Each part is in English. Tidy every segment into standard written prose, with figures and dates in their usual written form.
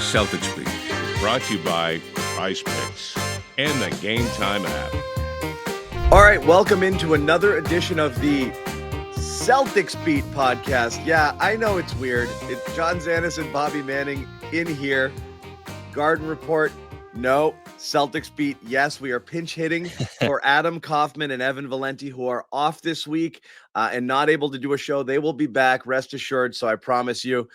Celtics Beat, brought to you by Prize Picks and the Gametime app. All right, welcome into another edition of the Celtics Beat podcast. Yeah, I know it's weird. It's John Zannis and Bobby Manning in here. Garden Report, no. Celtics Beat, yes. We are pinch hitting for Adam Kaufman and Evan Valenti, who are off this week and not able to do a show. They will be back, rest assured. So I promise you,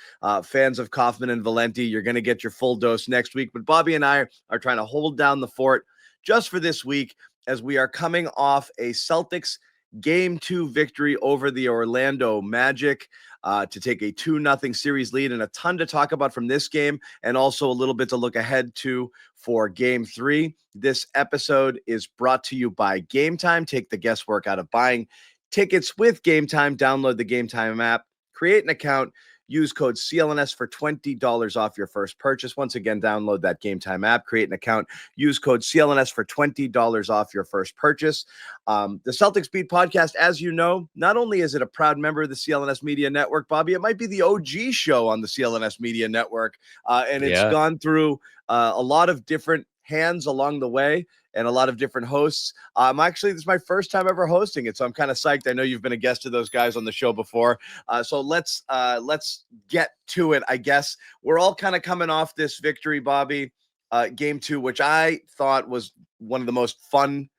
fans of Kaufman and Valenti, you're going to get your full dose next week. But Bobby and I are trying to hold down the fort just for this week as we are coming off a Celtics Game 2 victory over the Orlando Magic to take a 2-0 series lead, and a ton to talk about from this game, and also a little bit to look ahead to for Game 3. This episode is brought to you by Gametime. Take the guesswork out of buying tickets with Gametime. Download the Gametime app, create an account, use code CLNS for $20 off your first purchase. Once again, download that Gametime app, create an account, use code CLNS for $20 off your first purchase. The Celtics Beat podcast, as you know, not only is it a proud member of the CLNS Media Network, Bobby, it might be the OG show on the CLNS Media Network. And it's gone through a lot of different hands along the way and a lot of different hosts. Actually, this is my first time ever hosting it, so I'm kind of psyched. I know you've been a guest of those guys on the show before. So let's get to it, I guess. We're all kind of coming off this victory, Bobby, Game 2, which I thought was one of the most fun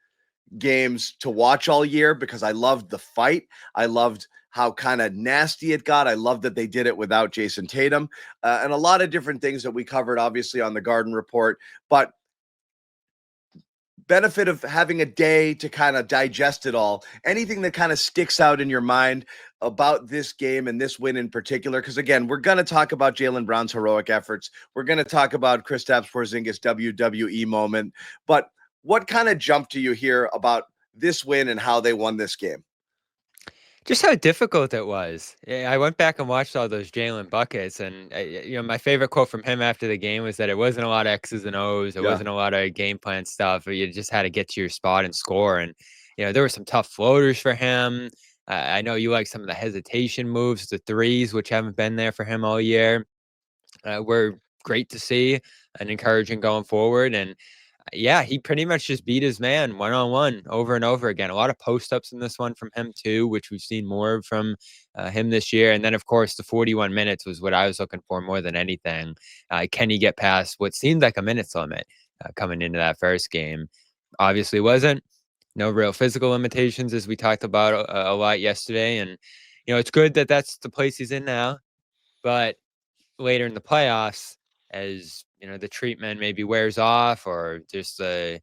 games to watch all year because I loved the fight. I loved how kind of nasty it got. I loved that they did it without Jason Tatum, and a lot of different things that we covered, obviously, on the Garden Report. But benefit of having a day to kind of digest it all, anything that kind of sticks out in your mind about this game and this win in particular, because again, we're going to talk about Jaylen Brown's heroic efforts. We're going to talk about Kristaps Porzingis WWE moment, but what kind of jumped to you here about this win and how they won this game? Just how difficult it was. I went back and watched all those Jaylen buckets, and my favorite quote from him after the game was that it wasn't a lot of X's and O's. It wasn't a lot of game plan stuff. You just had to get to your spot and score. And there were some tough floaters for him. I know you like some of the hesitation moves, the threes, which haven't been there for him all year. Were great to see and encouraging going forward. And yeah, he pretty much just beat his man one-on-one over and over again. A lot of post-ups in this one from him too, which we've seen more from him this year. And then, of course, the 41 minutes was what I was looking for more than anything. Can he get past what seemed like a minutes limit coming into that first game? Obviously wasn't. No real physical limitations, as we talked about a lot yesterday. And, it's good that that's the place he's in now. But later in the playoffs, as the treatment maybe wears off, or just a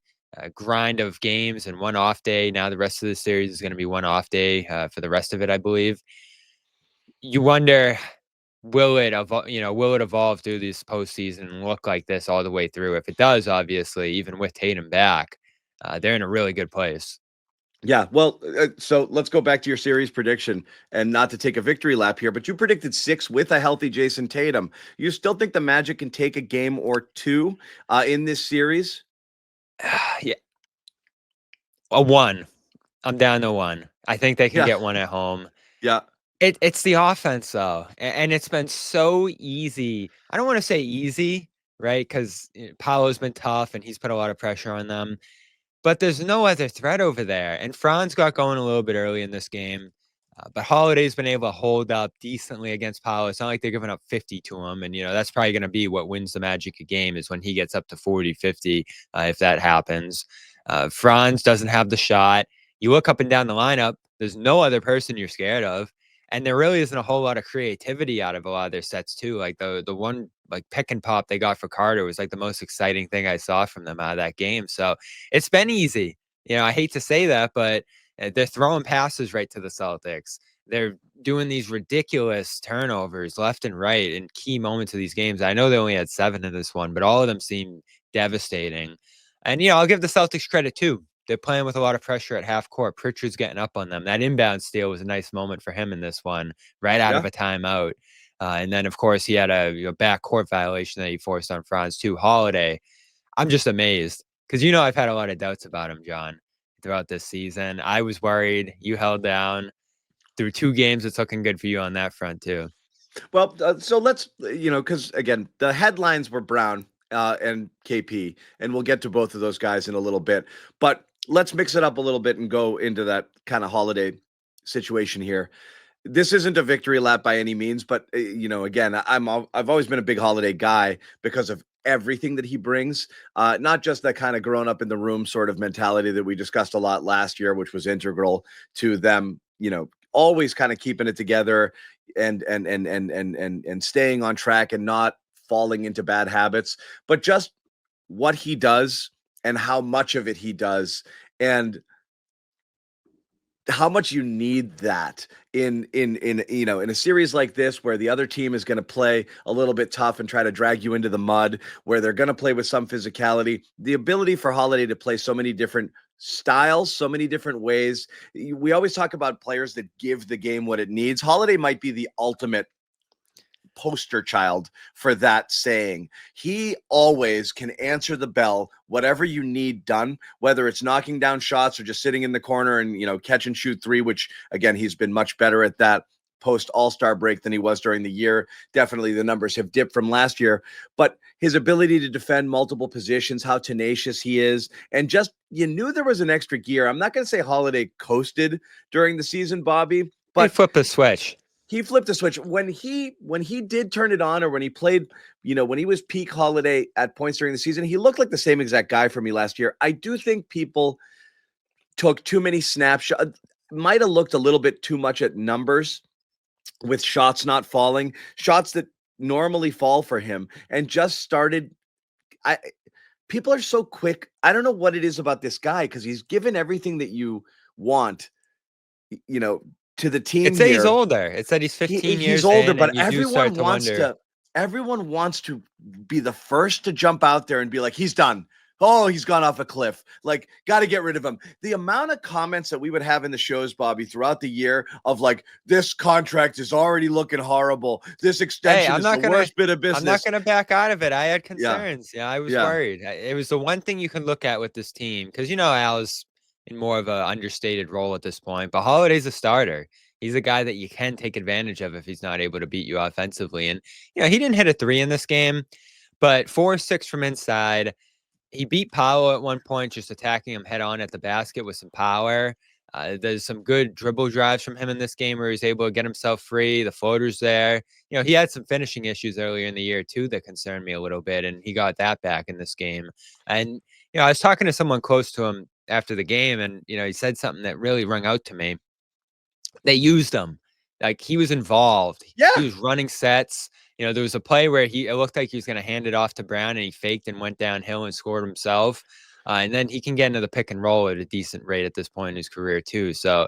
grind of games and one off day. Now the rest of the series is going to be one off day for the rest of it, I believe. You wonder, will it evolve through this postseason and look like this all the way through? If it does, obviously, even with Tatum back, they're in a really good place. Yeah, well, so let's go back to your series prediction, and not to take a victory lap here, but you predicted 6 with a healthy Jason Tatum. You still think the Magic can take a game or 2 in this series? Yeah. A 1. I'm down to 1. I think they can get 1 at home. Yeah. It's the offense, though, and it's been so easy. I don't want to say easy, right? Because Paolo's been tough, and he's put a lot of pressure on them. But there's no other threat over there. And Franz got going a little bit early in this game. But Holiday's been able to hold up decently against Paolo. It's not like they're giving up 50 to him. And, that's probably going to be what wins the Magic a game, is when he gets up to 40, 50, if that happens. Franz doesn't have the shot. You look up and down the lineup, there's no other person you're scared of. And there really isn't a whole lot of creativity out of a lot of their sets, too. Like the one pick and pop they got for Carter was like the most exciting thing I saw from them out of that game. So it's been easy. I hate to say that, but they're throwing passes right to the Celtics. They're doing these ridiculous turnovers left and right in key moments of these games. I know they only had 7 in this one, but all of them seem devastating. And, I'll give the Celtics credit, too. They're playing with a lot of pressure at half court. Pritchard's getting up on them. That inbound steal was a nice moment for him in this one, right out of a timeout. And then, of course, he had a backcourt violation that he forced on Franz, too. Holiday, I'm just amazed because, I've had a lot of doubts about him, John, throughout this season. I was worried. You held down through 2 games. It's looking good for you on that front, too. Well, so let's, because again, the headlines were Brown and KP, and we'll get to both of those guys in a little bit. But let's mix it up a little bit and go into that kind of holiday situation here. This isn't a victory lap by any means, but again, I've always been a big Holiday guy because of everything that he brings. Not just that kind of grown up in the room sort of mentality that we discussed a lot last year, which was integral to them, always kind of keeping it together and staying on track and not falling into bad habits, but just what he does and how much of it he does, and how much you need that in a series like this, where the other team is going to play a little bit tough and try to drag you into the mud, where they're going to play with some physicality. The ability for Holiday to play so many different styles, so many different ways. We always talk about players that give the game what it needs. Holiday might be the ultimate poster child for that saying. He always can answer the bell, whatever you need done, whether it's knocking down shots or just sitting in the corner and, catch and shoot three, which again, he's been much better at that post All-Star break than he was during the year. Definitely the numbers have dipped from last year, but his ability to defend multiple positions, how tenacious he is, and just, you knew there was an extra gear. I'm not going to say Holiday coasted during the season, Bobby, but he flipped a switch. He flipped a switch when he did turn it on, or when he played, when he was peak Holiday at points during the season. He looked like the same exact guy for me last year. I do think people took too many snapshots, might have looked a little bit too much at numbers with shots not falling, shots that normally fall for him, and just started. People are so quick. I don't know what it is about this guy, because he's given everything that you want, to the team. It's that he's older. It's that he's 15 years he's older, in, but and you everyone wants to be the first to jump out there and be like, he's done. Oh, he's gone off a cliff. Like, got to get rid of him. The amount of comments that we would have in the shows, Bobby, throughout the year of like, this contract is already looking horrible. This extension is the worst bit of business. I'm not going to back out of it. I had concerns. Yeah, I was worried. It was the one thing you can look at with this team, because, Al is in more of an understated role at this point, but Holiday's a starter. He's a guy that you can take advantage of if he's not able to beat you offensively. And, he didn't hit a three in this game, but 4-6 from inside. He beat Powell at one point, just attacking him head on at the basket with some power. There's some good dribble drives from him in this game where he's able to get himself free. The floater's there. He had some finishing issues earlier in the year too that concerned me a little bit, and he got that back in this game. And, I was talking to someone close to him after the game, and, he said something that really rung out to me. They used him. Like, he was involved. Yeah. He was running sets. There was a play where it looked like he was going to hand it off to Brown, and he faked and went downhill and scored himself. And then he can get into the pick and roll at a decent rate at this point in his career too. So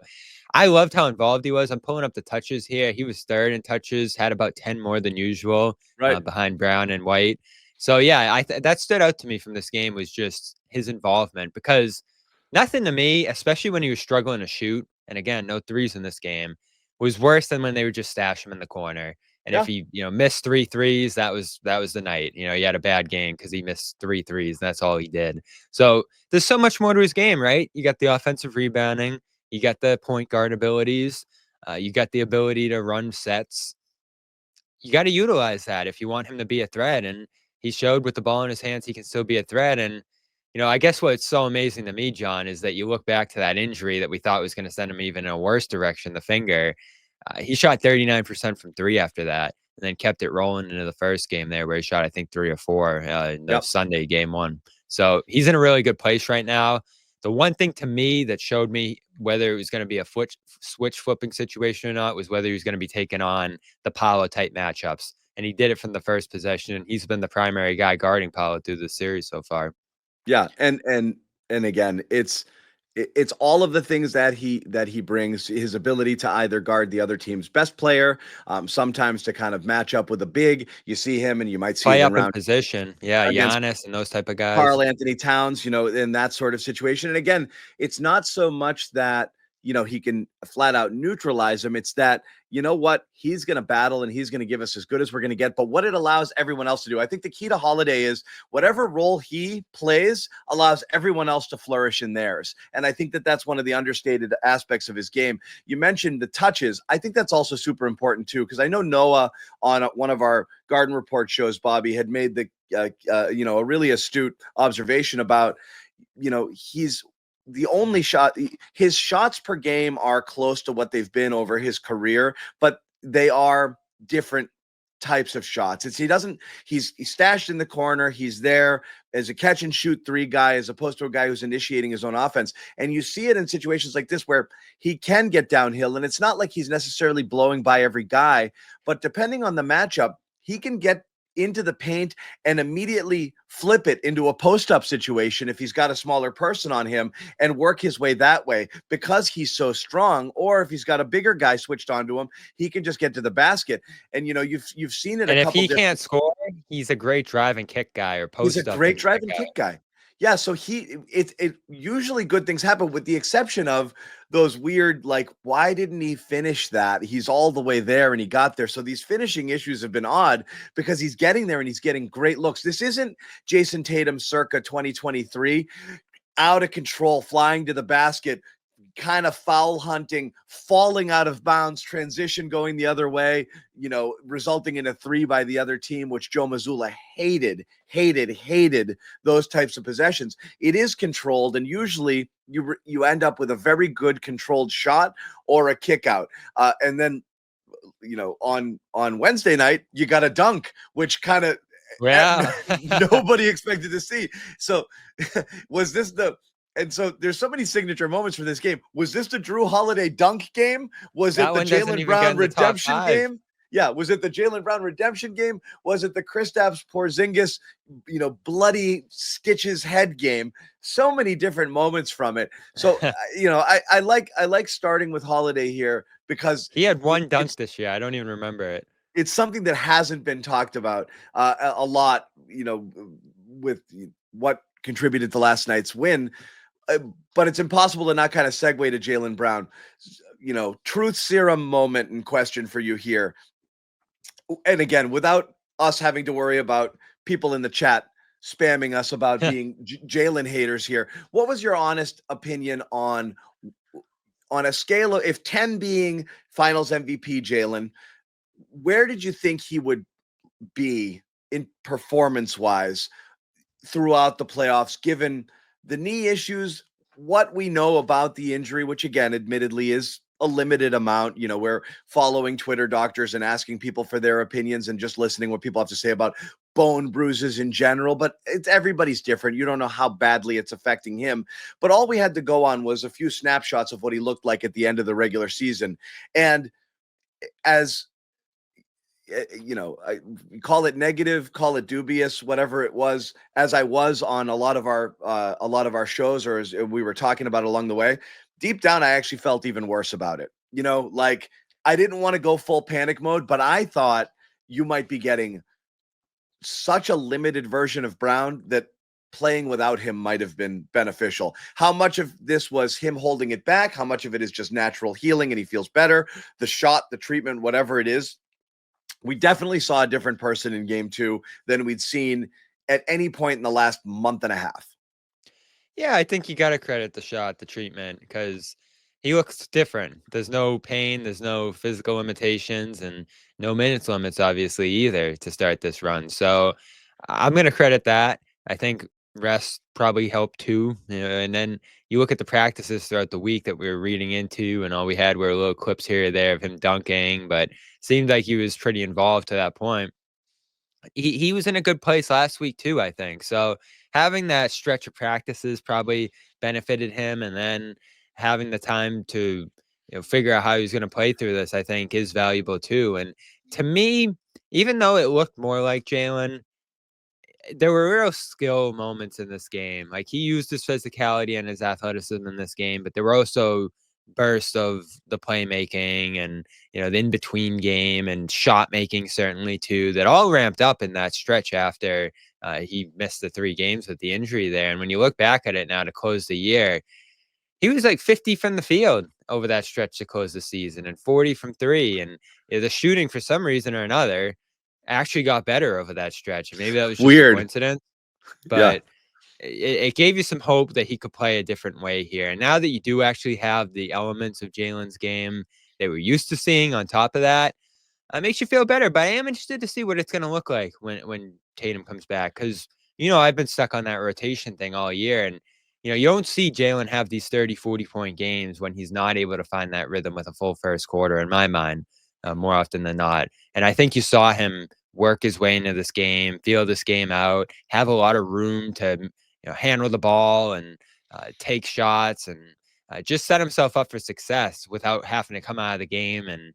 I loved how involved he was. I'm pulling up the touches here. He was third in touches, had about 10 more than usual, behind Brown and White. So yeah, that stood out to me from this game, was just his involvement, because nothing to me, especially when he was struggling to shoot, and again, no threes in this game, was worse than when they would just stash him in the corner. And if he, missed 3 threes, that was the night. He had a bad game because he missed 3 threes. And that's all he did. So there's so much more to his game, right? You got the offensive rebounding. You got the point guard abilities. You got the ability to run sets. You got to utilize that if you want him to be a threat. And he showed with the ball in his hands, he can still be a threat. And, I guess what's so amazing to me, John, is that you look back to that injury that we thought was going to send him even in a worse direction, the finger. He shot 39% from three after that, and then kept it rolling into the first game there, where he shot, I think, 3 or 4 in the Sunday game 1. So he's in a really good place right now. The one thing to me that showed me whether it was going to be a switch flipping situation or not was whether he was going to be taking on the Paolo type matchups. And he did it from the first possession, and he's been the primary guy guarding Paolo through the series so far. Yeah, and again, it's all of the things that he brings. His ability to either guard the other team's best player, sometimes to kind of match up with a big. You see him, and you might see play him up around in position. Yeah, Giannis and those type of guys. Karl Anthony Towns, in that sort of situation. And again, it's not so much that he can flat out neutralize him. It's that, you know what, he's going to battle and he's going to give us as good as we're going to get. But what it allows everyone else to do, I think the key to Holiday is whatever role he plays allows everyone else to flourish in theirs. And I think that that's one of the understated aspects of his game. You mentioned the touches. I think that's also super important too, because I know Noah on one of our Garden Report shows, Bobby, had made the a really astute observation about, he's the only shot, his shots per game are close to what they've been over his career, but they are different types of shots. He's stashed in the corner. He's there as a catch and shoot three guy, as opposed to a guy who's initiating his own offense. And you see it in situations like this where he can get downhill, and it's not like he's necessarily blowing by every guy, but depending on the matchup, he can get into the paint and immediately flip it into a post-up situation if he's got a smaller person on him and work his way that way because he's so strong. Or if he's got a bigger guy switched onto him, he can just get to the basket. And you've seen it. And if he can't score, he's a great drive and kick guy or post-up. He's a great drive and kick guy. Yeah, so it usually good things happen, with the exception of those weird, like, why didn't he finish that? He's all the way there and he got there. So these finishing issues have been odd because he's getting there and he's getting great looks. This isn't Jason Tatum circa 2023, out of control, flying to the basket, kind of foul hunting, falling out of bounds, transition going the other way, resulting in a three by the other team, which Joe Mazzulla hated those types of possessions. It is controlled, and usually you end up with a very good controlled shot or a kick out. And then, on Wednesday night, you got a dunk, which kind of nobody expected to see. So was this and so there's so many signature moments for this game. Was this the Jrue Holiday dunk game? Was it the Jaylen Brown redemption game? Yeah. Was it the Jaylen Brown redemption game? Was it the Kristaps Porzingis, bloody stitches head game? So many different moments from it. So, I like starting with Holiday here because he had one dunk this year. I don't even remember it. It's something that hasn't been talked about a lot, with what contributed to last night's win. But it's impossible to not kind of segue to Jaylen Brown. Truth serum moment in question for you here. And again, without us having to worry about people in the chat spamming us about being Jaylen haters here. What was your honest opinion on a scale of, if 10 being finals MVP Jaylen, where did you think he would be in performance-wise throughout the playoffs, given the knee issues, what we know about the injury, which again, admittedly is a limited amount. We're following Twitter doctors and asking people for their opinions and just listening what people have to say about bone bruises in general, but everybody's different. You don't know how badly it's affecting him, but all we had to go on was a few snapshots of what he looked like at the end of the regular season. And as I call it negative, call it dubious, whatever it was, as I was on a lot of our shows, or as we were talking about along the way, deep down, I actually felt even worse about it. Like, I didn't want to go full panic mode, but I thought you might be getting such a limited version of Brown that playing without him might have been beneficial. How much of this was him holding it back? How much of it is just natural healing and he feels better? The shot, the treatment, whatever it is. We definitely saw a different person in game 2 than we'd seen at any point in the last month and a half. Yeah, I think you got to credit the shot, the treatment, because he looks different. There's no pain, there's no physical limitations, and no minutes limits, obviously, either to start this run. So I'm going to credit that. I think rest probably helped too. And then you look at the practices throughout the week that we were reading into, and all we had were little clips here or there of him dunking, but seemed like he was pretty involved to that point. He was in a good place last week too, I think. So having that stretch of practices probably benefited him, and then having the time to figure out how he's going to play through this, I think, is valuable too. And to me, even though it looked more like Jaylen, there were real skill moments in this game. Like, he used his physicality and his athleticism in this game, but there were also bursts of the playmaking and, the in-between game and shot making certainly too, that all ramped up in that stretch after he missed the 3 games with the injury there. And when you look back at it now to close the year, he was like 50 from the field over that stretch to close the season, and 40 from three. And the shooting, for some reason or another, actually got better over that stretch. And maybe that was just a Weird. coincidence, Yeah. but it gave you some hope that he could play a different way here. And now that you do actually have the elements of Jaylen's game that we're used to seeing on top of that, it makes you feel better. But I am interested to see what it's going to look like when Tatum comes back, because I've been stuck on that rotation thing all year, and you don't see Jaylen have these 30, 40-point games when he's not able to find that rhythm with a full first quarter, in my mind, more often than not. And I think you saw him work his way into this game, feel this game out, have a lot of room to handle the ball and take shots, and just set himself up for success without having to come out of the game and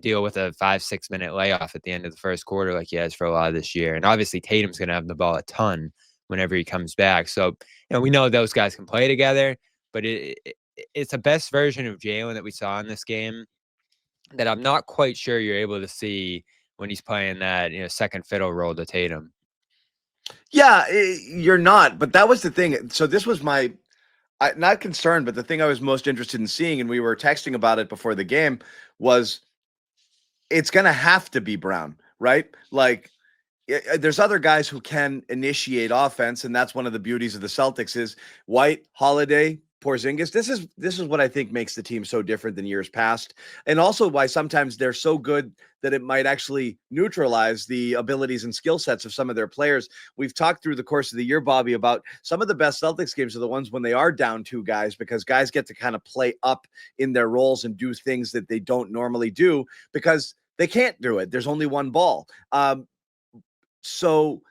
deal with a 5-6 minute layoff at the end of the first quarter like he has for a lot of this year. And obviously Tatum's going to have the ball a ton whenever he comes back. So, we know those guys can play together, but it's a best version of Jaylen that we saw in this game that I'm not quite sure you're able to see when he's playing that, second fiddle role to Tatum. Yeah, you're not, but that was the thing. So this was not concerned, but the thing I was most interested in seeing, and we were texting about it before the game, was it's going to have to be Brown, right? Like, there's other guys who can initiate offense, and that's one of the beauties of the Celtics is White, Holiday, Porzingis. This is what I think makes the team so different than years past, and also why sometimes they're so good that it might actually neutralize the abilities and skill sets of some of their players. We've talked through the course of the year, Bobby, about some of the best Celtics games are the ones when they are down two guys, because guys get to kind of play up in their roles and do things that they don't normally do because they can't do it. There's only one ball. So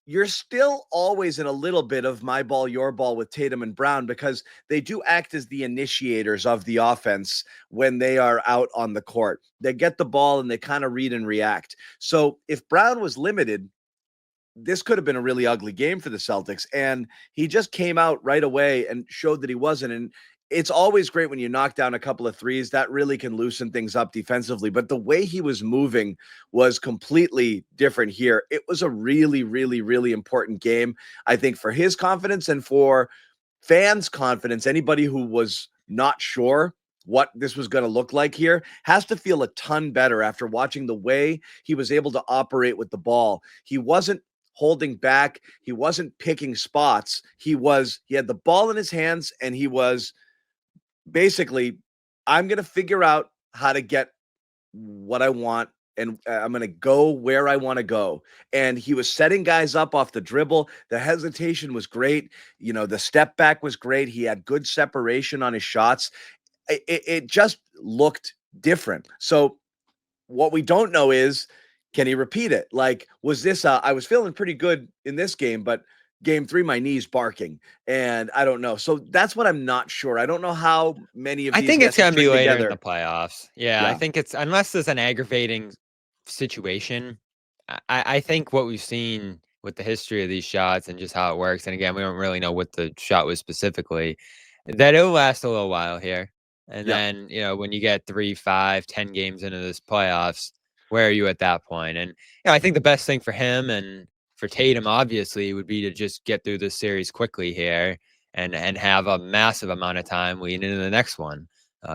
you're still always in a little bit of my ball, your ball with Tatum and Brown, because they do act as the initiators of the offense when they are out on the court. They get the ball and they kind of read and react. So if Brown was limited, this could have been a really ugly game for the Celtics. And he just came out right away and showed that he wasn't. And it's always great when you knock down a couple of threes. That really can loosen things up defensively. But the way he was moving was completely different here. It was a really, really, really important game, I think, for his confidence and for fans' confidence. Anybody who was not sure what this was going to look like here has to feel a ton better after watching the way he was able to operate with the ball. He wasn't holding back. He wasn't picking spots. He had the ball in his hands, and he was basically, I'm going to figure out how to get what I want, and I'm going to go where I want to go. And he was setting guys up off the dribble. The hesitation was great. The step back was great. He had good separation on his shots. It just looked different. So what we don't know is, can he repeat it? Like, was this, I was feeling pretty good in this game, but game 3, my knee's barking, and I don't know. So that's what I'm not sure. I don't know how many of these. I think it's going to be later together in the playoffs. Yeah, I think it's, unless there's an aggravating situation. I think what we've seen with the history of these shots and just how it works, and again, we don't really know what the shot was specifically, that it'll last a little while here. And then, when you get 3, 5, 10 games into this playoffs, where are you at that point? And I think the best thing for him and for Tatum, obviously, would be to just get through this series quickly here and have a massive amount of time leading into the next one,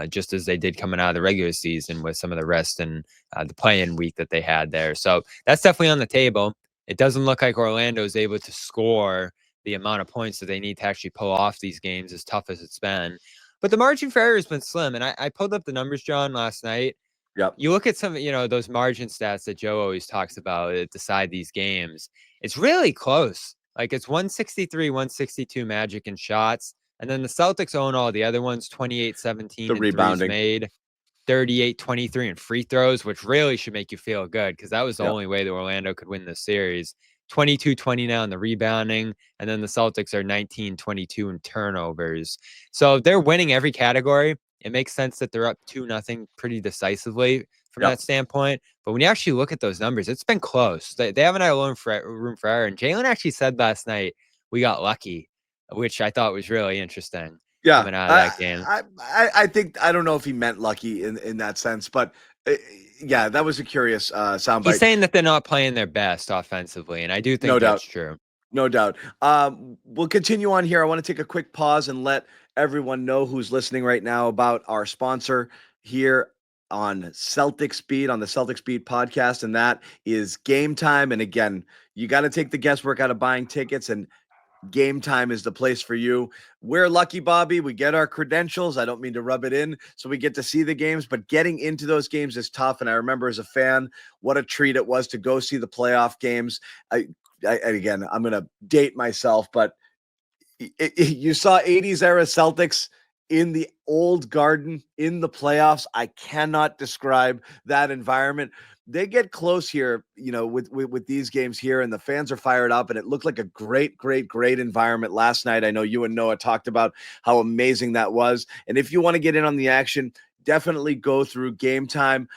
just as they did coming out of the regular season with some of the rest and the play-in week that they had there. So that's definitely on the table. It doesn't look like Orlando is able to score the amount of points that they need to actually pull off these games, as tough as it's been. But the margin for error has been slim. And I pulled up the numbers, John, last night. Yep. You look at some, those margin stats that Joe always talks about that decide these games. It's really close. Like, it's 163, 162 Magic in shots. And then the Celtics own all the other ones, 28-17 in rebounding. threes made, 38-23 in free throws, which really should make you feel good, because that was the only way that Orlando could win this series. 22-20 now in the rebounding, and then the Celtics are 19-22 in turnovers. So they're winning every category. It makes sense that they're up 2-0 pretty decisively from that standpoint. But when you actually look at those numbers, it's been close. They haven't had a room for error. And Jaylen actually said last night, we got lucky, which I thought was really interesting. Yeah, coming out of that game. I think, I don't know if he meant lucky in that sense, but yeah, that was a curious soundbite. He's saying that they're not playing their best offensively, and I do think that's true. No doubt. We'll continue on here. I want to take a quick pause and let everyone know who's listening right now about our sponsor here on Celtics Beat, on the Celtics Beat podcast, and that is Gametime. And again, you got to take the guesswork out of buying tickets, and Gametime is the place for you. We're lucky, Bobby. We get our credentials. I don't mean to rub it in, so we get to see the games, but getting into those games is tough. And I remember as a fan, what a treat it was to go see the playoff games. Again, I'm going to date myself, but you saw 80s era Celtics in the old Garden in the playoffs. I cannot describe that environment. They get close here, with these games here, and the fans are fired up, and it looked like a great environment last night. I know you and Noah talked about how amazing that was. And if you want to get in on the action, definitely go through Gametime.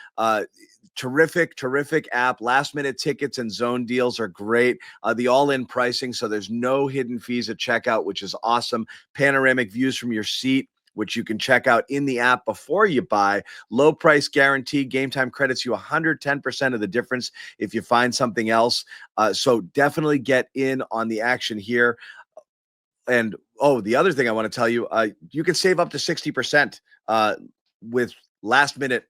Terrific app. Last minute tickets and zone deals are great. The all-in pricing, so there's no hidden fees at checkout, which is awesome. Panoramic views from your seat, which you can check out in the app before you buy. Low price guarantee. Gametime credits you 110% of the difference if you find something else. So definitely get in on the action here. And the other thing I want to tell you, you can save up to 60% with last minute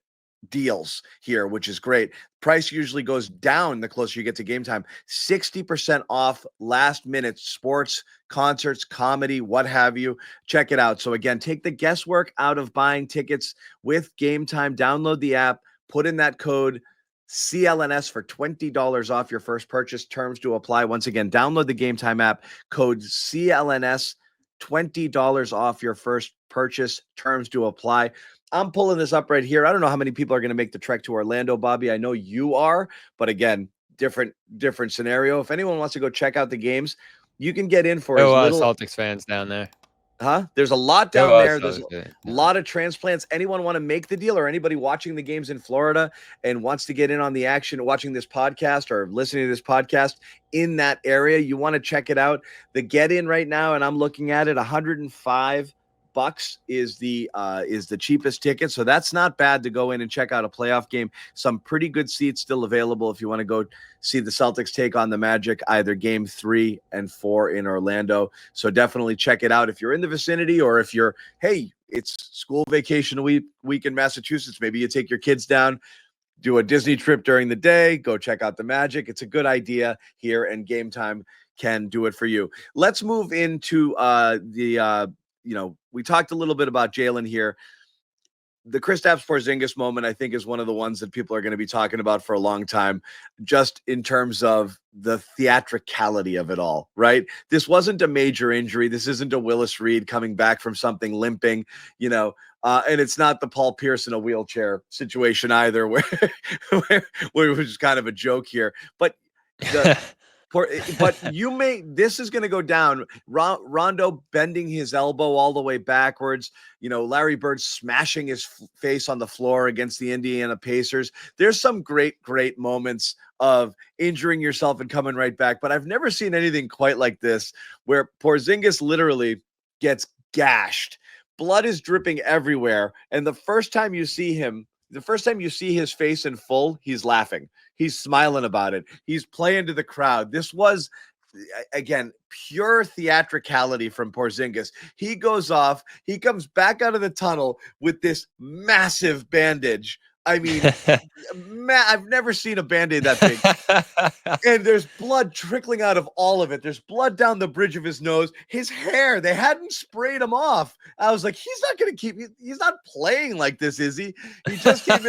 deals here, which is great. Price usually goes down the closer you get to Gametime. 60% off last minute sports, concerts, comedy, what have you. Check it out. So again, take the guesswork out of buying tickets with Gametime. Download the app, put in that code CLNS for $20 off your first purchase. Terms to apply. Once again, download the Gametime app, code CLNS, $20 off your first purchase. Terms to apply. I'm pulling this up right here. I don't know how many people are going to make the trek to Orlando, Bobby. I know you are, but again, different scenario. If anyone wants to go check out the games, you can get in for as little. Celtics fans down there. There's a lot down there. There's a lot of transplants. Anyone want to make the deal, or anybody watching the games in Florida and wants to get in on the action, watching this podcast or listening to this podcast in that area, you want to check it out. The get in right now, and I'm looking at it, $105 is the cheapest ticket. So that's not bad to go in and check out a playoff game. Some pretty good seats still available if you want to go see the Celtics take on the Magic, either game 3 and 4 in Orlando. So definitely check it out if you're in the vicinity, or if you're, hey, it's school vacation week in Massachusetts. Maybe you take your kids down, do a Disney trip during the day, go check out the Magic. It's a good idea here, and Gametime can do it for you. Let's move into we talked a little bit about Jaylen here. The Kristaps Porzingis moment, I think, is one of the ones that people are going to be talking about for a long time, just in terms of the theatricality of it all, right? This wasn't a major injury. This isn't a Willis Reed coming back from something limping, and it's not the Paul Pierce in a wheelchair situation either, where it was kind of a joke here. But this is going to go down. Rondo bending his elbow all the way backwards. Larry Bird smashing his face on the floor against the Indiana Pacers. There's some great moments of injuring yourself and coming right back. But I've never seen anything quite like this, where Porzingis literally gets gashed. Blood is dripping everywhere. And the first time you see his face in full, he's laughing. He's smiling about it. He's playing to the crowd. This was, again, pure theatricality from Porzingis. He goes off. He comes back out of the tunnel with this massive bandage. I mean, I've never seen a Band-Aid that big. And there's blood trickling out of all of it. There's blood down the bridge of his nose. His hair, they hadn't sprayed him off. I was like, he's not playing like this, is he? He just came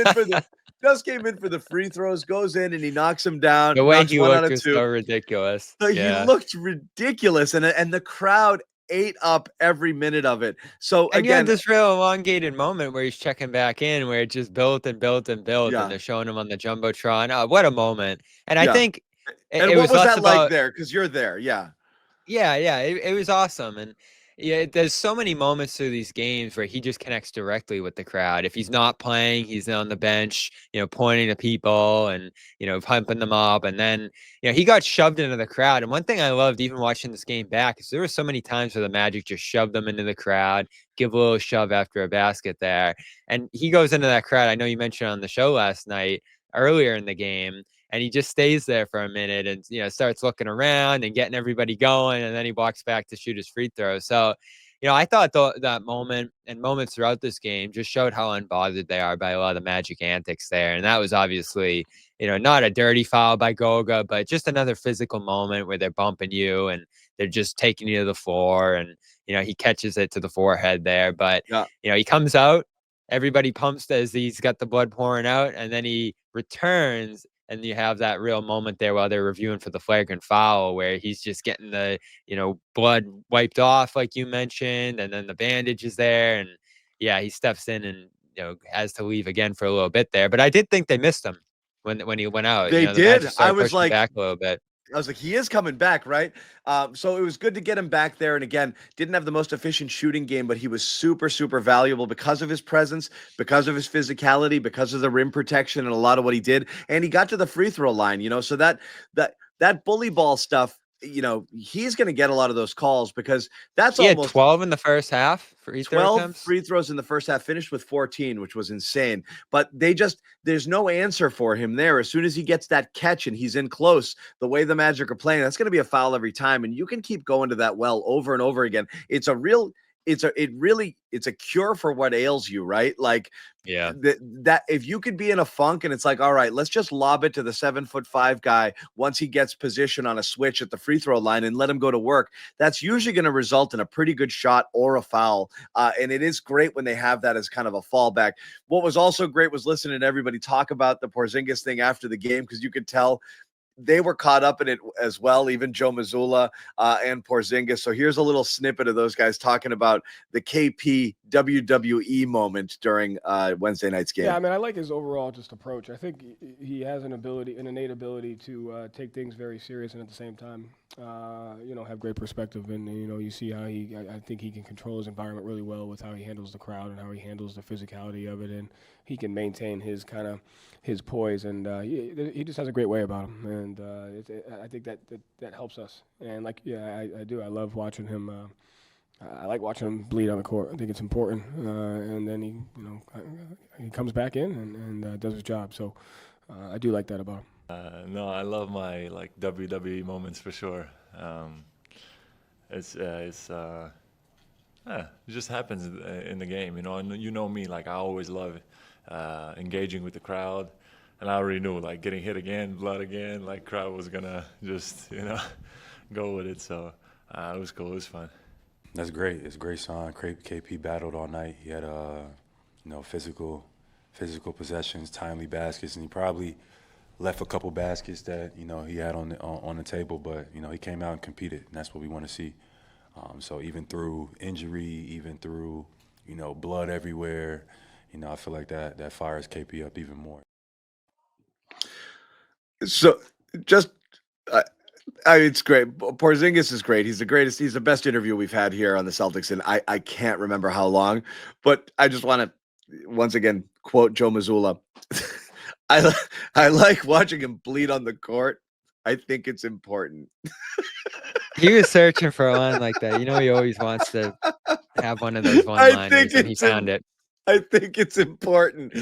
in for the free throws, goes in, and he knocks him down. The way he looked was so ridiculous. So he looked ridiculous, and the crowd ate up every minute of it. So and again, you had this real elongated moment where he's checking back in, where it just built and built and built, and they're showing him on the jumbotron. What a moment! And I think, what was that like there? Because you're there, yeah. It was awesome, and there's so many moments through these games where he just connects directly with the crowd. If he's not playing, he's on the bench, pointing to people and, pumping them up. And then, he got shoved into the crowd. And one thing I loved even watching this game back is there were so many times where the Magic just shoved them into the crowd, give a little shove after a basket there. And he goes into that crowd. I know you mentioned on the show last night, earlier in the game, and he just stays there for a minute and, starts looking around and getting everybody going. And then he walks back to shoot his free throw. So, I thought that moment and moments throughout this game just showed how unbothered they are by a lot of the Magic antics there. And that was obviously, not a dirty foul by Goga, but just another physical moment where they're bumping you and they're just taking you to the floor. And, he catches it to the forehead there. But, he comes out, everybody pumps as he's got the blood pouring out, and then he returns. And you have that real moment there while they're reviewing for the flagrant foul where he's just getting the, blood wiped off, like you mentioned, and then the bandage is there. And he steps in and, has to leave again for a little bit there. But I did think they missed him when he went out. They the did. Magic I started was pushing like, back a little bit. I was like, he is coming back, right? So it was good to get him back there. And again, didn't have the most efficient shooting game, but he was super, super valuable because of his presence, because of his physicality, because of the rim protection and a lot of what he did. And he got to the free throw line, so that bully ball stuff, he's going to get a lot of those calls because that's he almost had 12 in the first half free throw 12 attempts. Free throws in the first half, finished with 14, which was insane. But there's no answer for him there. As soon as he gets that catch and he's in close, the way the Magic are playing, that's going to be a foul every time. And you can keep going to that well over and over again. It's a cure for what ails you, right? Like, that if you could be in a funk and it's like, all right, let's just lob it to the 7'5" guy once he gets position on a switch at the free throw line and let him go to work, that's usually going to result in a pretty good shot or a foul. And it is great when they have that as kind of a fallback. What was also great was listening to everybody talk about the Porzingis thing after the game, because you could tell they were caught up in it as well, even Joe Mazzulla and Porzingis. So here's a little snippet of those guys talking about the KP WWE moment during Wednesday night's game. Yeah, I mean, I like his overall just approach. I think he has an innate ability to take things very serious and at the same time, have great perspective. And, you see how I think he can control his environment really well with how he handles the crowd and how he handles the physicality of it. And he can maintain his poise, and he just has a great way about him. And I think that helps us. And I do. I love watching him. I like watching him bleed on the court. I think it's important. And then he comes back in and does his job. So I do like that about him. No, I love my WWE moments for sure. It just happens in the game, And you know me, I always love engaging with the crowd. And I already knew, getting hit again, blood again, crowd was gonna just, go with it. So it was cool. It was fun. That's great. It's a great sign. KP battled all night. He had, physical possessions, timely baskets, and he probably left a couple baskets that he had on the table. But he came out and competed, and that's what we want to see. So even through injury, even through blood everywhere, I feel like that fires KP up even more. So just, it's great. Porzingis is great. He's the greatest. He's the best interview we've had here on the Celtics, and I can't remember how long. But I just want to once again quote Joe Mazzulla. I like watching him bleed on the court. I think it's important. He was searching for a line like that. He always wants to have one of those one-liners, and he found it. I think it's important.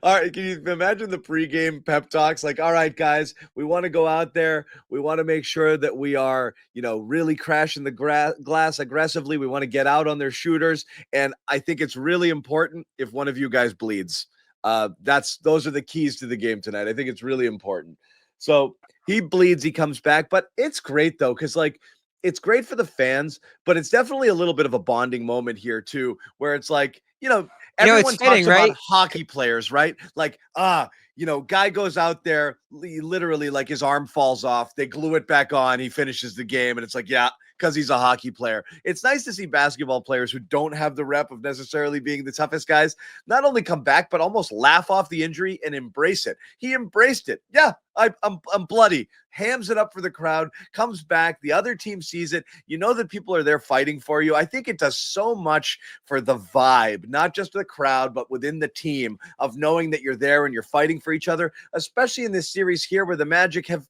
All right, can you imagine the pregame pep talks? All right, guys, we want to go out there. We want to make sure that we are, really crashing the glass aggressively. We want to get out on their shooters. And I think it's really important if one of you guys bleeds. Those are the keys to the game tonight. I think it's really important. So he bleeds, he comes back, but it's great though. Cause it's great for the fans, but it's definitely a little bit of a bonding moment here too, where it's everyone it's fitting, talks right? about hockey players, right? Guy goes out there, literally his arm falls off. They glue it back on. He finishes the game. And it's because he's a hockey player. It's nice to see basketball players who don't have the rep of necessarily being the toughest guys, not only come back, but almost laugh off the injury and embrace it. He embraced it. Yeah, I'm bloody. Hams it up for the crowd, comes back. The other team sees it. You know that people are there fighting for you. I think it does so much for the vibe, not just the crowd, but within the team, of knowing that you're there and you're fighting for each other, especially in this series here where the Magic have,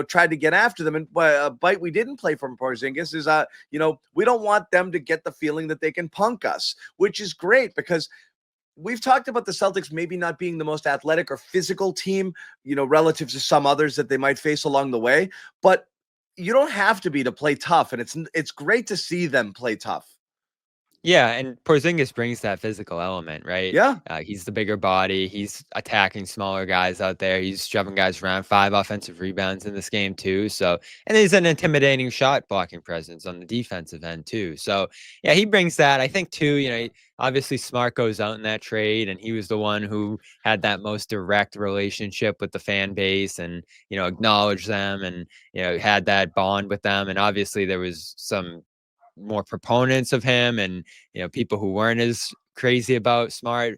tried to get after them. And a bite we didn't play from Porzingis is, we don't want them to get the feeling that they can punk us, which is great because we've talked about the Celtics maybe not being the most athletic or physical team, relative to some others that they might face along the way, but you don't have to be to play tough, and it's great to see them play tough. Yeah, and Porzingis brings that physical element, right? Yeah. He's the bigger body. He's attacking smaller guys out there. He's shoving guys around. 5 offensive rebounds in this game too. So, and he's an intimidating shot blocking presence on the defensive end too. So, yeah, he brings that. I think too. Obviously Smart goes out in that trade, and he was the one who had that most direct relationship with the fan base, and acknowledged them, and had that bond with them. And obviously there was some more proponents of him, and people who weren't as crazy about Smart.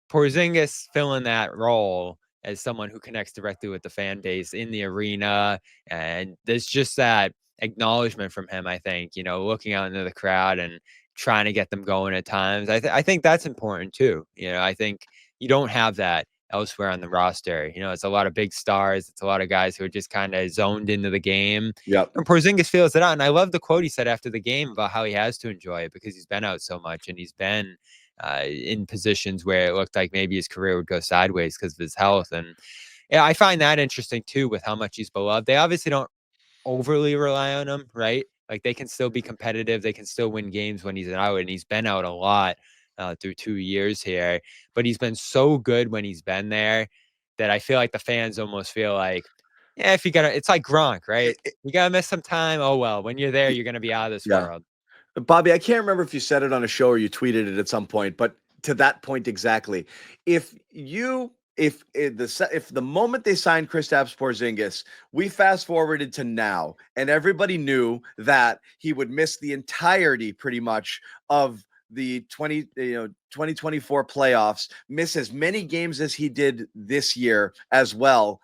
Porzingis filling that role as someone who connects directly with the fan base in the arena, and there's just that acknowledgement from him. I think looking out into the crowd and trying to get them going at times. I think that's important too. I think you don't have that elsewhere on the roster. It's a lot of big stars. It's a lot of guys who are just kind of zoned into the game. Yep. And Porzingis feels it out. And I love the quote he said after the game about how he has to enjoy it because he's been out so much, and he's been in positions where it looked like maybe his career would go sideways because of his health. And yeah, I find that interesting too, with how much he's beloved. They obviously don't overly rely on him, right? Like they can still be competitive. They can still win games when he's out, and he's been out a lot through 2 years here, but he's been so good when he's been there that I feel like the fans almost feel like, yeah, if you gotta, it's like Gronk, right? You gotta miss some time. Oh, well, when you're there, you're going to be out of this world. Bobby, I can't remember if you said it on a show or you tweeted it at some point, but to that point exactly, if the moment they signed Kristaps Porzingis, we fast forwarded to now, and everybody knew that he would miss the entirety pretty much of the 2024 playoffs, miss as many games as he did this year as well.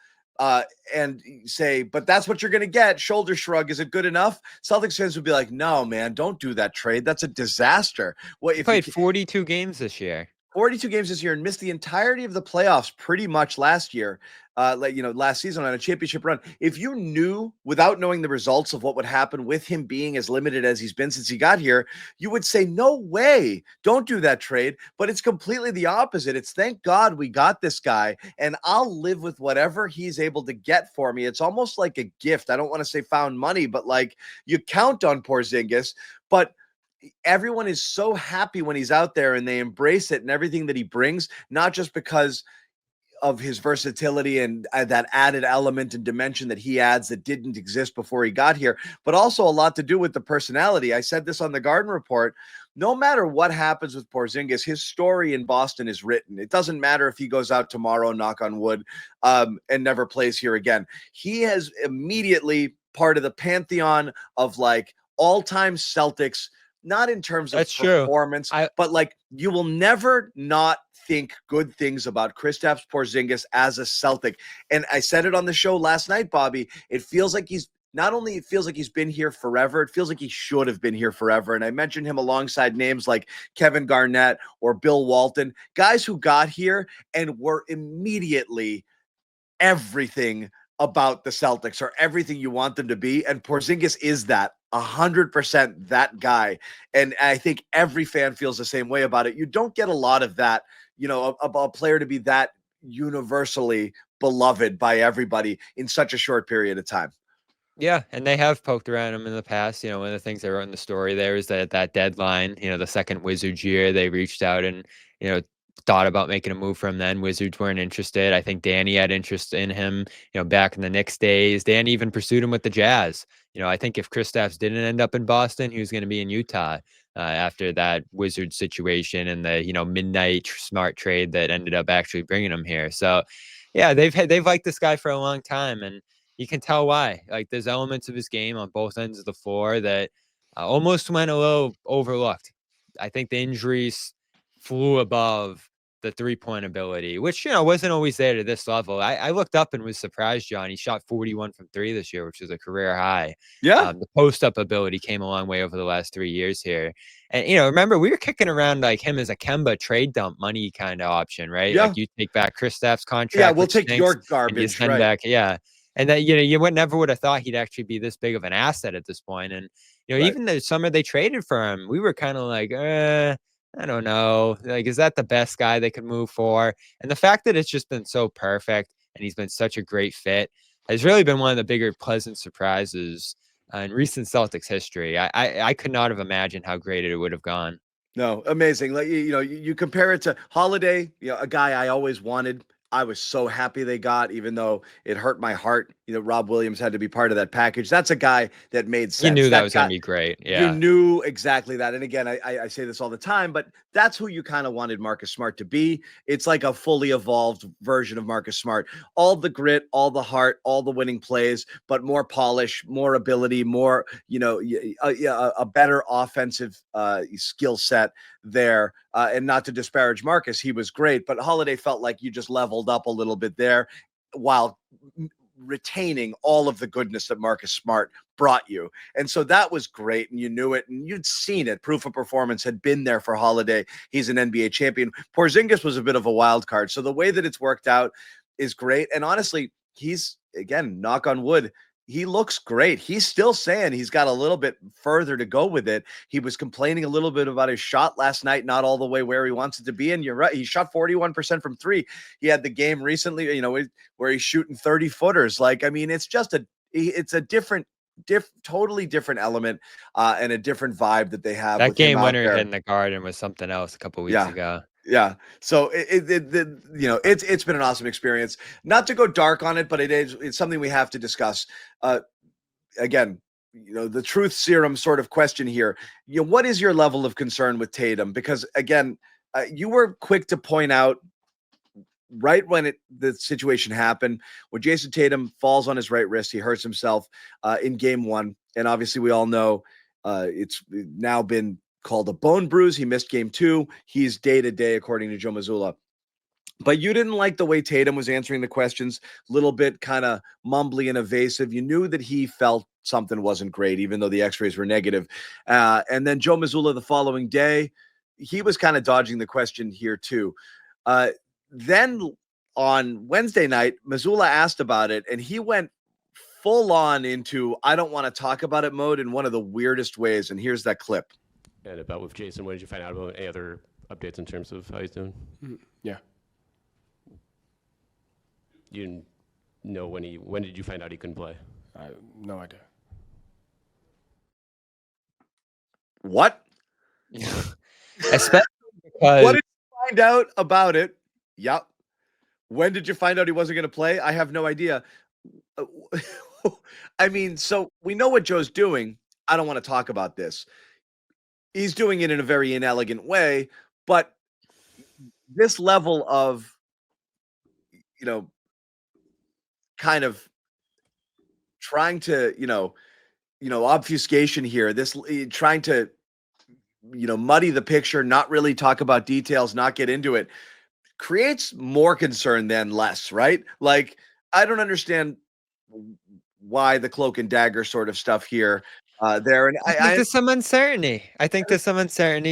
And say, but that's what you're going to get. Shoulder shrug. Is it good enough? Celtics fans would be like, no, man, don't do that trade. That's a disaster. Well, he played 42 games this year. 42 games this year and missed the entirety of the playoffs pretty much last year, last season on a championship run. If you knew, without knowing the results of what would happen with him being as limited as he's been since he got here, you would say, no way, don't do that trade. But it's completely the opposite. It's thank God we got this guy, and I'll live with whatever he's able to get for me. It's almost like a gift. I don't want to say found money, but like you count on Porzingis, but everyone is so happy when he's out there and they embrace it and everything that he brings, not just because of his versatility and that added element and dimension that he adds that didn't exist before he got here, but also a lot to do with the personality. I said this on the Garden Report. No matter what happens with Porzingis, his story in Boston is written. It doesn't matter if he goes out tomorrow, knock on wood, and never plays here again. He has immediately part of the pantheon of like all-time Celtics, not in terms of performance, but like you will never not think good things about Kristaps Porzingis as a Celtic. And I said it on the show last night, Bobby. It feels like he's been here forever. It feels like he should have been here forever. And I mentioned him alongside names like Kevin Garnett or Bill Walton, guys who got here and were immediately everything about the Celtics, or everything you want them to be. And Porzingis is that 100% that guy. And I think every fan feels the same way about it. You don't get a lot of that, a player to be that universally beloved by everybody in such a short period of time. Yeah, and they have poked around him in the past. One of the things I wrote in the story there is that deadline, the second Wizards year, they reached out and, thought about making a move from then. Wizards weren't interested. I think Danny had interest in him, back in the Knicks days. Danny even pursued him with the Jazz. I think if Kristaps didn't end up in Boston, he was going to be in Utah after that Wizards situation and the, midnight Smart trade that ended up actually bringing him here. So yeah, they've liked this guy for a long time, and you can tell why. Like there's elements of his game on both ends of the floor that almost went a little overlooked. I think the injuries flew above the three-point ability, which, wasn't always there to this level. I looked up and was surprised, John. He shot 41 from 3 this year, which is a career high. Yeah. The post-up ability came a long way over the last 3 years here. And, remember, we were kicking around like him as a Kemba trade dump money kind of option, right? Yeah. Like you take back Kristaps' contract. Yeah, we'll take your garbage, and you send right? Back, yeah. And that, you never would have thought he'd actually be this big of an asset at this point. And, Right. even the summer they traded for him, we were kind of like, I don't know. Like, is that the best guy they could move for? And the fact that it's just been so perfect and he's been such a great fit has really been one of the bigger pleasant surprises in recent Celtics history. I could not have imagined how great it would have gone. No, amazing. Like you compare it to Holiday, a guy I always wanted. I was so happy they got, even though it hurt my heart. Rob Williams had to be part of that package. That's a guy that made sense. You knew that was guy, going to be great. You Yeah. knew exactly that. And again, I say this all the time, but that's who you kind of wanted Marcus Smart to be. It's like a fully evolved version of Marcus Smart. All the grit, all the heart, all the winning plays, but more polish, more ability, more, a better offensive skill set there. And not to disparage Marcus, he was great, but Holiday felt like you just leveled up a little bit there while retaining all of the goodness that Marcus Smart brought you. And so that was great. And you knew it and you'd seen it. Proof of performance had been there for Holiday. He's an NBA champion. Porzingis was a bit of a wild card. So the way that it's worked out is great. And honestly, he's, again, knock on wood, he looks great. He's still saying he's got a little bit further to go with it. He was complaining a little bit about his shot last night, not all the way where he wants it to be. And you're right. He shot 41% from three. He had the game recently, where he's shooting 30-footers. Like, I mean, it's just it's a totally different element and a different vibe that they have. That with game him winner out there. in the Garden was something else a couple weeks ago. Yeah. So it's been an awesome experience. Not to go dark on it, but it's something we have to discuss. Again, the truth serum sort of question here. What is your level of concern with Tatum? Because again, you were quick to point out right when the situation happened, when Jason Tatum falls on his right wrist, he hurts himself in game one. And obviously we all know it's now been called a bone bruise. He missed game two. He's day-to-day, according to Joe Mazzulla. But you didn't like the way Tatum was answering the questions, a little bit kind of mumbly and evasive. You knew that he felt something wasn't great, even though the x-rays were negative. And then Joe Mazzulla the following day, he was kind of dodging the question here too. Then on Wednesday night, Mazzulla asked about it, and he went full on into I don't want to talk about it mode in one of the weirdest ways. And here's that clip. And about with Jason, what did you find out about any other updates in terms of how he's doing? Yeah. You didn't know when did you find out he couldn't play? I have no idea. What? Especially because What did you find out about it? Yep. When did you find out he wasn't going to play? I have no idea. I mean, so we know what Joe's doing. I don't want to talk about this. He's doing it in a very inelegant way, but this level of, kind of trying to, obfuscation here, this trying to, muddy the picture, not really talk about details, not get into it, creates more concern than less, right? Like, I don't understand why the cloak and dagger sort of stuff here. There, and I think there's some uncertainty.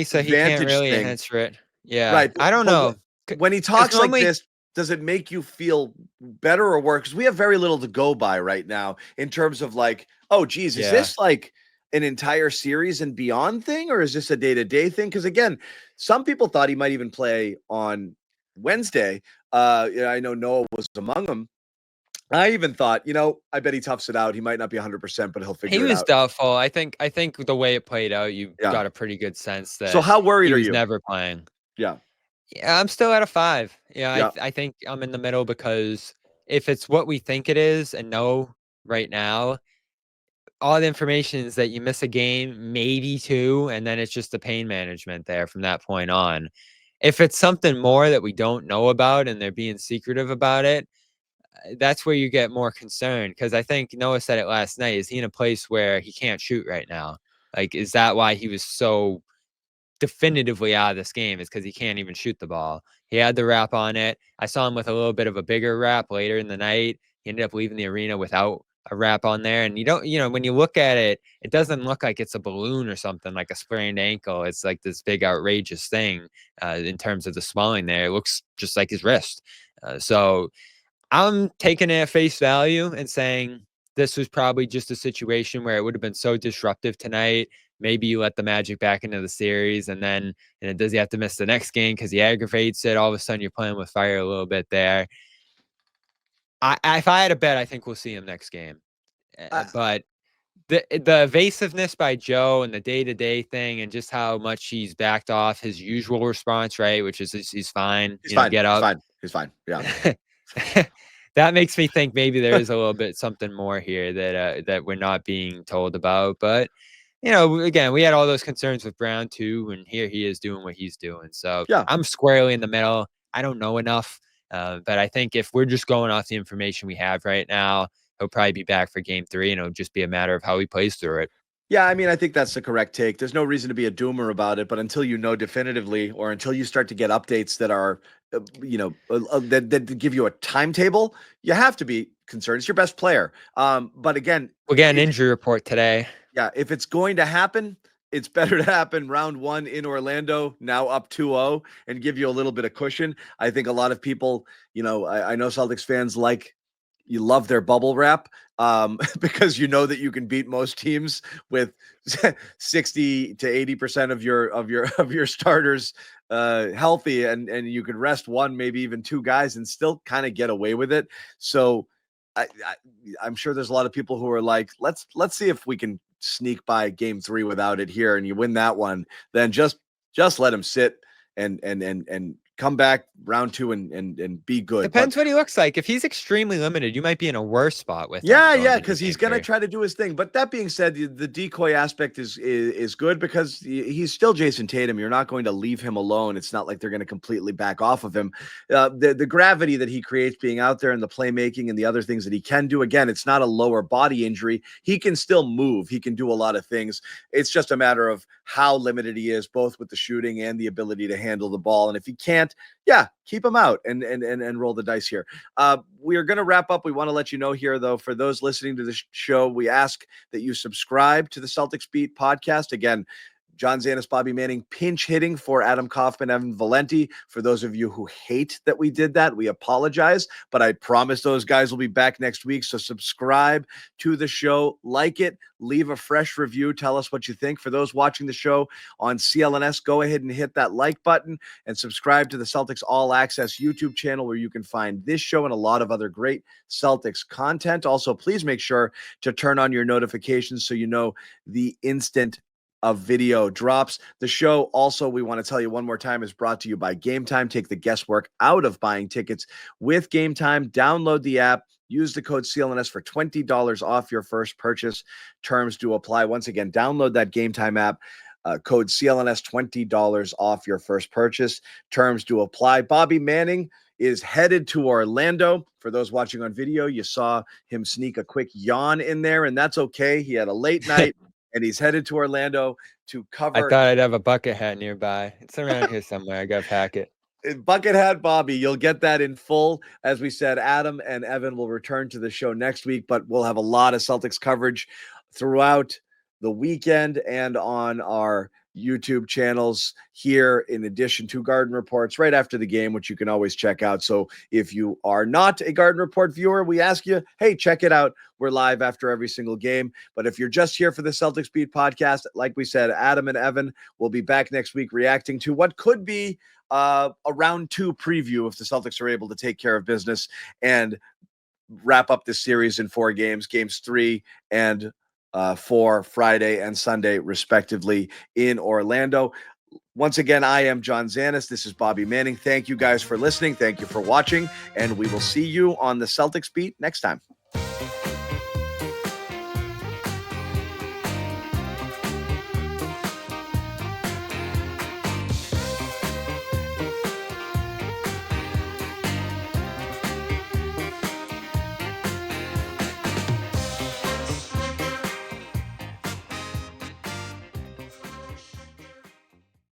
So he can't really answer it. Yeah, right. I don't know. When he talks like this, does it make you feel better or worse? Because we have very little to go by right now in terms of like, oh, geez, is this like an entire series and beyond thing, or is this a day-to-day thing? Because again, some people thought he might even play on Wednesday. I know Noah was among them. I even thought, I bet he toughs it out. He might not be 100%, but he'll figure it out. He was doubtful. I think the way it played out, you got a pretty good sense that. So how worried are you? He was never playing. Yeah. Yeah, I'm still at a 5. Yeah, I think I'm in the middle because if it's what we think it is and know right now, all the information is that you miss a game, maybe 2, and then it's just the pain management there from that point on. If it's something more that we don't know about and they're being secretive about it, that's where you get more concerned, because I think Noah said it last night. Is he in a place where he can't shoot right now? Like, is that why he was so definitively out of this game? Is because he can't even shoot the ball. He had the wrap on it. I saw him with a little bit of a bigger wrap later in the night. He ended up leaving the arena without a wrap on there. And when you look at it, it doesn't look like it's a balloon or something, like a sprained ankle. It's like this big outrageous thing in terms of the swelling there. It looks just like his wrist. So I'm taking it at face value and saying this was probably just a situation where it would have been so disruptive tonight. Maybe you let the Magic back into the series, and then does he have to miss the next game because he aggravates it? All of a sudden, you're playing with fire a little bit there. If I had a bet, I think we'll see him next game. But the evasiveness by Joe and the day-to-day thing and just how much he's backed off his usual response, right, which is he's fine. He's fine. Get up. He's fine. Yeah. That makes me think maybe there is a little bit something more here that we're not being told about. But, again, we had all those concerns with Brown too, and here he is doing what he's doing. So yeah. I'm squarely in the middle. I don't know enough. But I think if we're just going off the information we have right now, he'll probably be back for game 3, and it'll just be a matter of how he plays through it. Yeah, I mean, I think that's the correct take. There's no reason to be a doomer about it, but until you know definitively, or until you start to get updates that are, that give you a timetable, you have to be concerned. It's your best player. But again, we'll get an injury report today. Yeah, if it's going to happen, it's better to happen round 1 in Orlando, now up 2-0, and give you a little bit of cushion. I think a lot of people, I know Celtics fans you love their bubble wrap because that you can beat most teams with 60 to 80% of your starters healthy, and you could rest one, maybe even 2 guys and still kind of get away with it. So I'm sure there's a lot of people who are like, let's see if we can sneak by game 3 without it here, and you win that one, then just let him sit and come back round 2 and be good. Depends what he looks like. If he's extremely limited, you might be in a worse spot with him. Yeah, because he's going to try to do his thing. But that being said, the decoy aspect is good because he's still Jason Tatum. You're not going to leave him alone. It's not like they're going to completely back off of him. The gravity that he creates being out there and the playmaking and the other things that he can do, again, it's not a lower body injury. He can still move. He can do a lot of things. It's just a matter of how limited he is, both with the shooting and the ability to handle the ball. And if he can't, keep him out and roll the dice here. We are going to wrap up. We want to let you know here, though, for those listening to the show, we ask that you subscribe to the Celtics Beat podcast. Again, John Zannis, Bobby Manning, pinch hitting for Adam Kaufman, Evan Valenti. For those of you who hate that we did that, we apologize, but I promise those guys will be back next week. So subscribe to the show, like it, leave a fresh review. Tell us what you think. For those watching the show on CLNS, go ahead and hit that like button and subscribe to the Celtics All Access YouTube channel, where you can find this show and a lot of other great Celtics content. Also, please make sure to turn on your notifications so you know the instant of video drops. The show also, we want to tell you one more time, is brought to you by Gametime. Take the guesswork out of buying tickets with Gametime. Download the app. Use the code CLNS for $20 off your first purchase. Terms do apply. Once again, download that Gametime app. Code CLNS, $20 off your first purchase. Terms do apply. Bobby Manning is headed to Orlando. For those watching on video, you saw him sneak a quick yawn in there, and that's okay. He had a late night. And he's headed to Orlando to cover. I thought I'd have a bucket hat nearby. It's around here somewhere. I got to pack it. Bucket hat Bobby, you'll get that in full. As we said, Adam and Evan will return to the show next week, but we'll have a lot of Celtics coverage throughout the weekend and on our YouTube channels here, in addition to Garden Reports right after the game, which you can always check out. So if you are not a Garden Report viewer, we ask you, hey, check it out. We're live after every single game. But if you're just here for the Celtics Beat podcast, like we said, Adam and Evan will be back next week reacting to what could be a round 2 preview if the Celtics are able to take care of business and wrap up this series in 4 games, games 3 and 4 Friday and Sunday, respectively, in Orlando. Once again, I am John Zannis. This is Bobby Manning. Thank you guys for listening. Thank you for watching. And we will see you on the Celtics Beat next time.